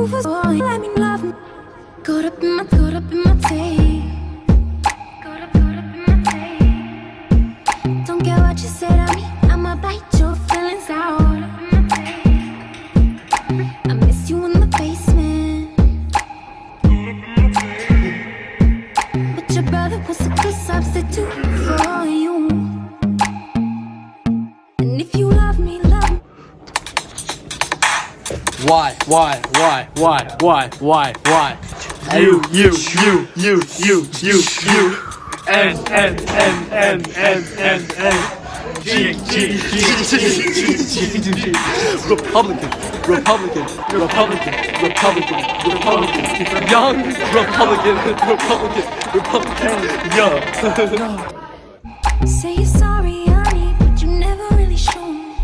Rufus, oh, let me love me. Caught up in my tape. Caught up in my tape. Don't care what you say to me, I'ma bite your feelings out. I miss you in the basement. But your brother was a good substitute for you. And if you love me, love me. Why? You. Republican. Young Republican. Young. Say you're sorry, honey, but you never really show me.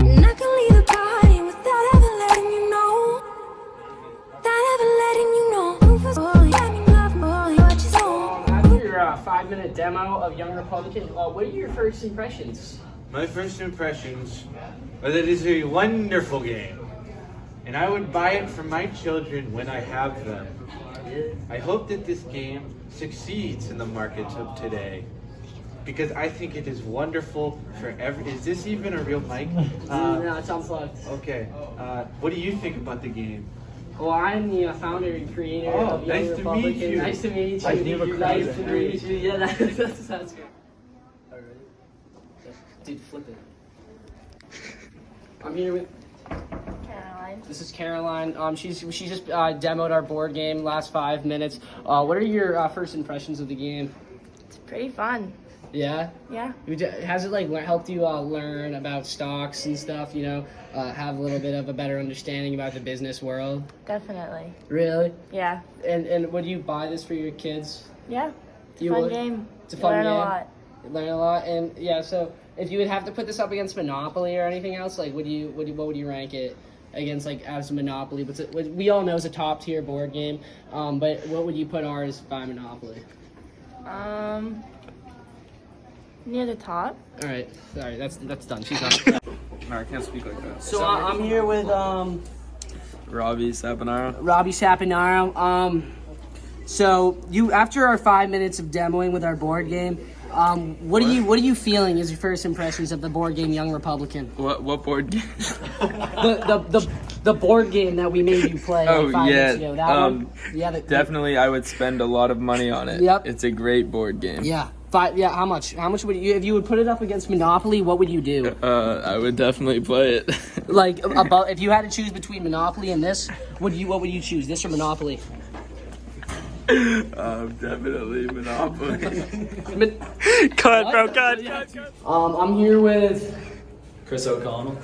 And I can leave the party without ever letting you know. Without ever letting you know. Rufus, boy, let me love, boy, what you know. After your 5-minute demo of Young Republican, what are your first impressions? My first impressions are that it is a wonderful game, and I would buy it for my children when I have them. I hope that this game succeeds in the markets of today, because I think it is wonderful for every. Is this even a real mic? No, it's unplugged. Okay. What do you think about the game? Well, I'm the founder and creator Oh, of Young nice to Republican. meet you. Nice to meet you. Nice to meet you. Nice to meet you. Yeah, that sounds good. All right. Dude, flip it. I'm here with Caroline. This is Caroline. She just demoed our board game last 5 minutes. What are your first impressions of the game? It's pretty fun. Yeah. Yeah. Has it like helped you learn about stocks and stuff? You know, have a little bit of a better understanding about the business world. Definitely. Really? Yeah. And would you buy this for your kids? Yeah. It's a You fun would? game. It's a fun Learn game. a lot. You learn a lot, and yeah. So if you would have to put this up against Monopoly or anything else, like what would you rank it against, like as Monopoly? What we all know is a top tier board game. But what would you put ours by Monopoly? Near the top. All right, sorry, that's done. She's done. No, I can't speak like that. So I'm here with Robbie Saponaro. Robbie Saponaro. So you, after our 5 minutes of demoing with our board game, what are you feeling as your first impressions of the board game Young Republican? What board game? The board game that we made you play like 5 minutes ago. That one? Yeah, Definitely, I would spend a lot of money on it. Yep. It's a great board game. Yeah. How much? How much would you, if you would put it up against Monopoly, what would you do? I would definitely play it. Like about, if you had to choose between Monopoly and this, what would you choose? This or Monopoly? Definitely Monopoly. Cut, bro, cut. I'm here with Chris O'Connell.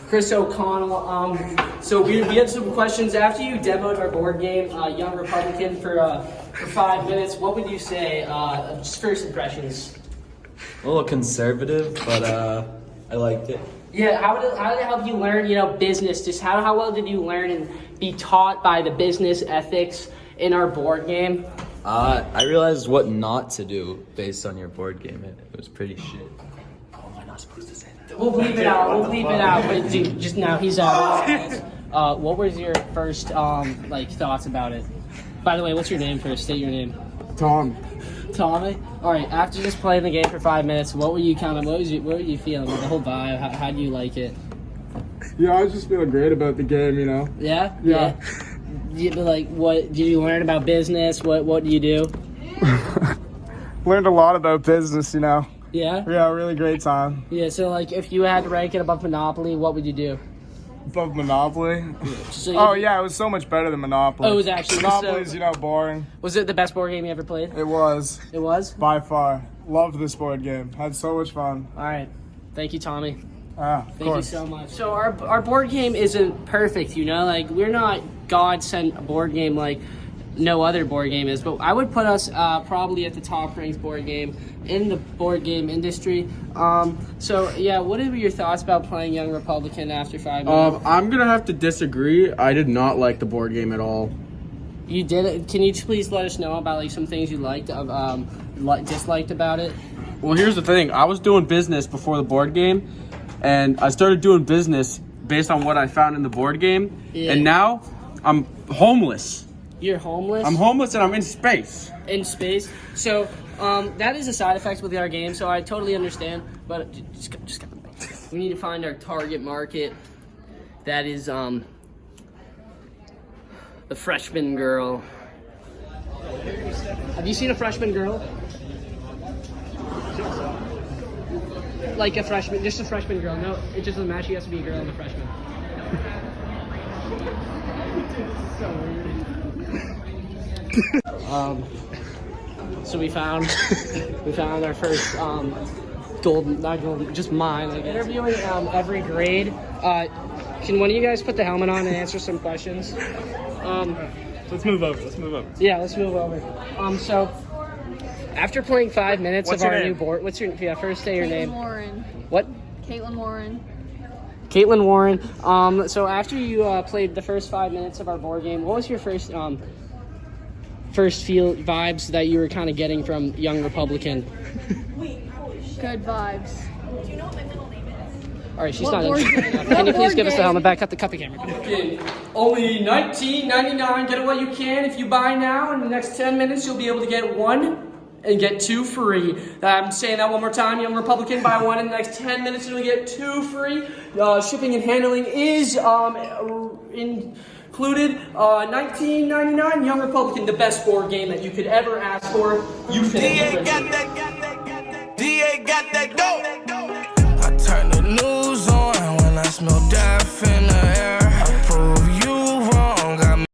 So we had some questions after you demoed our board game, Young Republican, for 5 minutes. What would you say? Just first impressions. A little conservative, but I liked it. Yeah, how did it help you learn, business? Just how well did you learn and be taught by the business ethics in our board game? I realized what not to do based on your board game. It was pretty shit. Oh, am I not supposed to say that? We'll bleep it out. But dude, just now he's out. What was your first thoughts about it? By the way, what's your name first? State your name. Tommy. All right. After just playing the game for 5 minutes, what were you what were you feeling? The whole vibe. How do you like it? Yeah, I was just feeling great about the game, Yeah. Yeah. What did you learn about business? What do you do? Learned a lot about business, Yeah. Yeah, really great time. Yeah. So if you had to rank it above Monopoly, what would you do? Above Monopoly? So Oh, yeah, it was so much better than Monopoly. Oh, it was actually Monopoly's, boring. Was it the best board game you ever played? It was. It was? By far. Loved this board game. Had so much fun. All right. Thank you, Tommy. Of Thank you course. so much. So our board game isn't perfect, we're not God sent a board game like no other board game is, but I would put us probably at the top ranked board game in the board game industry. So yeah, what are your thoughts about playing Young Republican after 5 minutes? I'm gonna have to disagree. I did not like the board game at all. You did it. Can you please let us know about some things you liked, disliked about it? Well, here's the thing. I was doing business before the board game, and I started doing business based on what I found in the board game, Yeah. and now I'm homeless. You're homeless. I'm homeless and I'm in space. In space. So that is a side effect with our game. So I totally understand. But just we need to find our target market. That is the freshman girl. Have you seen a freshman girl? Like a freshman, just a freshman girl. No, it just doesn't matter. She has to be a girl and a freshman. So we found our first not golden, just mine. Like interviewing every grade. Can one of you guys put the helmet on and answer some questions? Let's move over. Yeah, let's move over. So after playing 5 minutes What's of your our name? new board, what's your first say your name? Warren. What? Caitlin Warren. Caitlin Warren. So after you played the first 5 minutes of our board game, what was your first feel vibes that you were kind of getting from Young Republican? Good vibes. All right, she's What not board interested. game? Can you What please board give us the game? helmet back? Cut the camera. Only $19.99. Get it while you can. If you buy now, in the next 10 minutes, you'll be able to get one and get two free. I'm saying that one more time. Young Republican, buy one in the next 10 minutes, and you'll get two free. Shipping and handling is included. $19.99. Young Republican, the best board game that you could ever ask for. You finished. DA got that dope. I turn the news on when I smell death in the air.